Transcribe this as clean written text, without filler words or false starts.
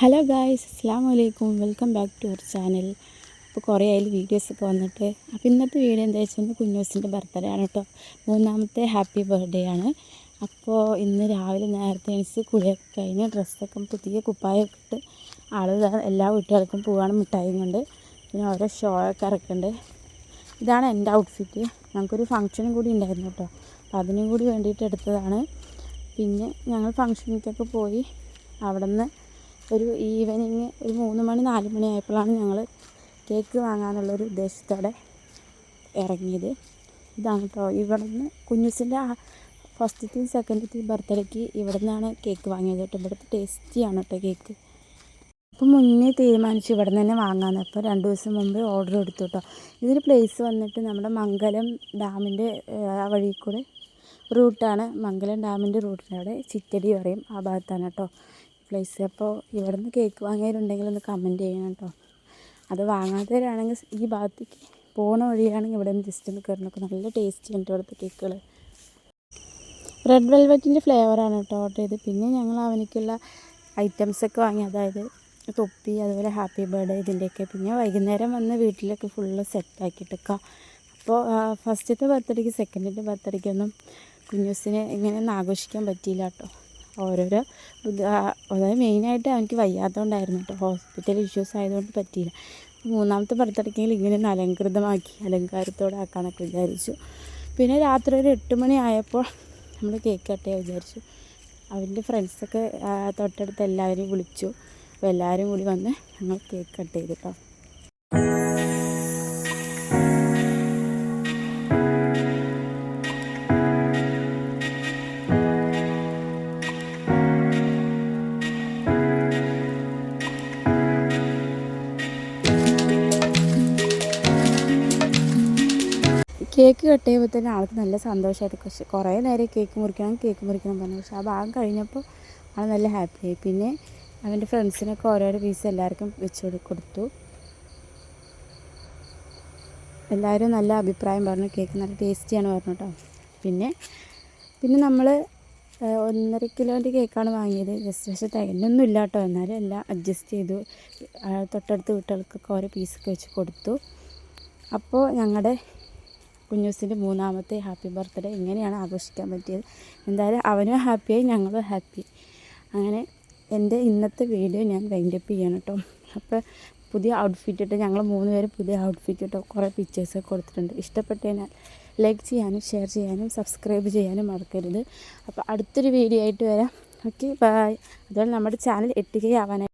Hello guys, അസ്സലാമു അലൈക്കും. Welcome back to our channel. അപ്പോൾ കുറേ ആയാലും വീഡിയോസൊക്കെ വന്നിട്ട്. അപ്പോൾ ഇന്നത്തെ വീഡിയോ എന്താ വെച്ചാൽ കുഞ്ഞൂസിൻ്റെ ബർത്ത്ഡേ ആണ് കേട്ടോ. 3ാമത്തെ ഹാപ്പി ബർത്ത്ഡേ ആണ്. അപ്പോൾ ഇന്ന് രാവിലെ നേരത്തെ എണീച്ച് കുളിയൊക്കെ കഴിഞ്ഞ് ഡ്രസ്സൊക്കെ പുതിയ കുപ്പായൊക്കെ ഇട്ട് ആളുകൾ എല്ലാ വീട്ടുകാർക്കും പോവാണ് മിഠായിയും കൊണ്ട്. പിന്നെ ഓരോ ഷോ ഒക്കെ ഇറക്കുന്നുണ്ട്. ഇതാണ് എൻ്റെ ഔട്ട്ഫിറ്റ്. ഞങ്ങൾക്കൊരു ഫങ്ഷനും കൂടി ഉണ്ടായിരുന്നു കേട്ടോ. അപ്പോൾ അതിനും കൂടി വേണ്ടിയിട്ട് എടുത്തതാണ്. പിന്നെ ഞങ്ങൾ ഫങ്ഷനിലേക്കൊക്കെ പോയി അവിടെ നിന്ന് ഒരു ഈവനിങ് ഒരു 3 മണി 4 മണി ആയപ്പോഴാണ് ഞങ്ങൾ കേക്ക് വാങ്ങാനുള്ളൊരു ഉദ്ദേശത്തോടെ ഇറങ്ങിയത്. ഇതാണ് കേട്ടോ. ഇവിടെ നിന്ന് കുഞ്ഞൂസിൻ്റെ ഫസ്റ്റത്തെയും സെക്കൻഡത്തെയും ബർത്ത്ഡേക്ക് ഇവിടെ നിന്നാണ് കേക്ക് വാങ്ങിയത് കേട്ടോ. ഇവിടുത്തെ ടേസ്റ്റിയാണ് കേട്ടോ കേക്ക്. അപ്പോൾ മുന്നേ തീരുമാനിച്ചു ഇവിടെ നിന്ന് തന്നെ വാങ്ങാമെന്ന്. അപ്പോൾ 2 ദിവസം മുമ്പ് ഓർഡർ എടുത്തു കേട്ടോ. ഇതിന് പ്ലേസ് വന്നിട്ട് നമ്മുടെ മംഗലം ഡാമിൻ്റെ ആ വഴി കൂടെ റൂട്ടാണ്. മംഗലം ഡാമിൻ്റെ റൂട്ടിൻ്റെ അവിടെ ചിറ്റടി പറയും, ആ ഭാഗത്താണ് കേട്ടോ പ്ലേസ്. അപ്പോൾ ഇവിടെ നിന്ന് കേക്ക് വാങ്ങിയവരുണ്ടെങ്കിൽ ഒന്ന് കമൻറ്റ് ചെയ്യണം കേട്ടോ. അത് വാങ്ങാത്തവരാണെങ്കിൽ ഈ ഭാഗത്തേക്ക് പോണ വഴിയാണെങ്കിൽ ഇവിടെ നിന്ന് ജസ്റ്റ് ഒന്ന് കയറി നോക്കും. നല്ല ടേസ്റ്റി ഉണ്ട് ഇവിടുത്തെ കേക്കുകൾ. റെഡ് വെൽവെറ്റിൻ്റെ ഫ്ലേവറാണ് കേട്ടോ ഓർഡർ ചെയ്ത്. പിന്നെ ഞങ്ങൾ അവനിക്കുള്ള ഐറ്റംസൊക്കെ വാങ്ങി, അതായത് തൊപ്പി, അതുപോലെ ഹാപ്പി ബർത്ത്ഡേ ഇതിൻ്റെയൊക്കെ. പിന്നെ വൈകുന്നേരം വന്ന് വീട്ടിലൊക്കെ ഫുള്ള് സെറ്റാക്കിയിട്ടൊക്കെ. അപ്പോൾ ഫസ്റ്റത്തെ ബർത്ത്ഡേക്ക് സെക്കൻഡിൻ്റെ ബർത്ത്ഡേക്കൊന്നും കുഞ്ഞൂസിനെ ഇങ്ങനെയൊന്നും ആഘോഷിക്കാൻ പറ്റിയില്ല കേട്ടോ. ഓരോരോ അതായത് മെയിനായിട്ട് അവനിക്ക് വയ്യാത്തതുകൊണ്ടായിരുന്നു കേട്ടോ. ഹോസ്പിറ്റൽ ഇഷ്യൂസ് ആയതുകൊണ്ട് പറ്റിയില്ല. 3ാമത്തെ ബർത്ത്ഡേക്കെങ്കിലും ഇങ്ങനെയൊന്ന് അലങ്കൃതമാക്കി അലങ്കാരത്തോടെ ആക്കാമെന്നൊക്കെ വിചാരിച്ചു. പിന്നെ രാത്രി ഒരു 8 മണി ആയപ്പോൾ നമ്മൾ കേക്ക് കട്ട് ചെയ്യാൻ വിചാരിച്ചു. അവൻ്റെ ഫ്രണ്ട്സൊക്കെ തൊട്ടടുത്ത് എല്ലാവരെയും വിളിച്ചു. അപ്പോൾ എല്ലാവരും കൂടി വന്ന് ഞങ്ങൾ കേക്ക് കട്ട് ചെയ്തു കേട്ടോ. കേക്ക് കട്ട് ചെയ്യുമ്പോൾ തന്നെ ആൾക്ക് നല്ല സന്തോഷമായിട്ട്. പക്ഷേ കുറേ നേരം കേക്ക് മുറിക്കണം പറഞ്ഞു. പക്ഷേ ആ ഭാഗം കഴിഞ്ഞപ്പോൾ ആൾ നല്ല ഹാപ്പിയായി. പിന്നെ അവൻ്റെ ഫ്രണ്ട്സിനൊക്കെ ഓരോരോ പീസ് എല്ലാവർക്കും വെച്ച് കൊടുത്തു. എല്ലാവരും നല്ല അഭിപ്രായം പറഞ്ഞു. കേക്ക് നല്ല ടേസ്റ്റിയാണ് പറഞ്ഞു കേട്ടോ. പിന്നെ നമ്മൾ 1.5 കിലോൻ്റെ കേക്കാണ് വാങ്ങിയത്. പക്ഷേ തികഞ്ഞൊന്നും ഇല്ല കേട്ടോ. എന്നാലും എല്ലാം അഡ്ജസ്റ്റ് ചെയ്തു. തൊട്ടടുത്ത വീട്ടുകൾക്കൊക്കെ ഓരോ പീസൊക്കെ വെച്ച് കൊടുത്തു. അപ്പോൾ ഞങ്ങളുടെ കുഞ്ഞൂസിൻ്റെ 3ാമത്തെ ഹാപ്പി ബർത്ത്ഡേ ഇങ്ങനെയാണ് ആഘോഷിക്കാൻ പറ്റിയത്. എന്തായാലും അവനും ഹാപ്പിയായി, ഞങ്ങളും ഹാപ്പി. അങ്ങനെ എൻ്റെ ഇന്നത്തെ വീഡിയോ ഞാൻ വൈൻഡപ്പ് ചെയ്യണം കേട്ടോ. അപ്പോൾ പുതിയ ഔട്ട്ഫിറ്റ് ഇട്ട് ഞങ്ങൾ 3 പേരും പുതിയ ഔട്ട്ഫിറ്റ് ഇട്ടോ കുറേ പിക്ചേഴ്സൊക്കെ കൊടുത്തിട്ടുണ്ട്. ഇഷ്ടപ്പെട്ടതിനാൽ ലൈക്ക് ചെയ്യാനും ഷെയർ ചെയ്യാനും സബ്സ്ക്രൈബ് ചെയ്യാനും മറക്കരുത്. അപ്പോൾ അടുത്തൊരു വീഡിയോ ആയിട്ട് വരാം. Okay, bye. അതുപോലെ നമ്മുടെ ചാനൽ 8K ആവാനായി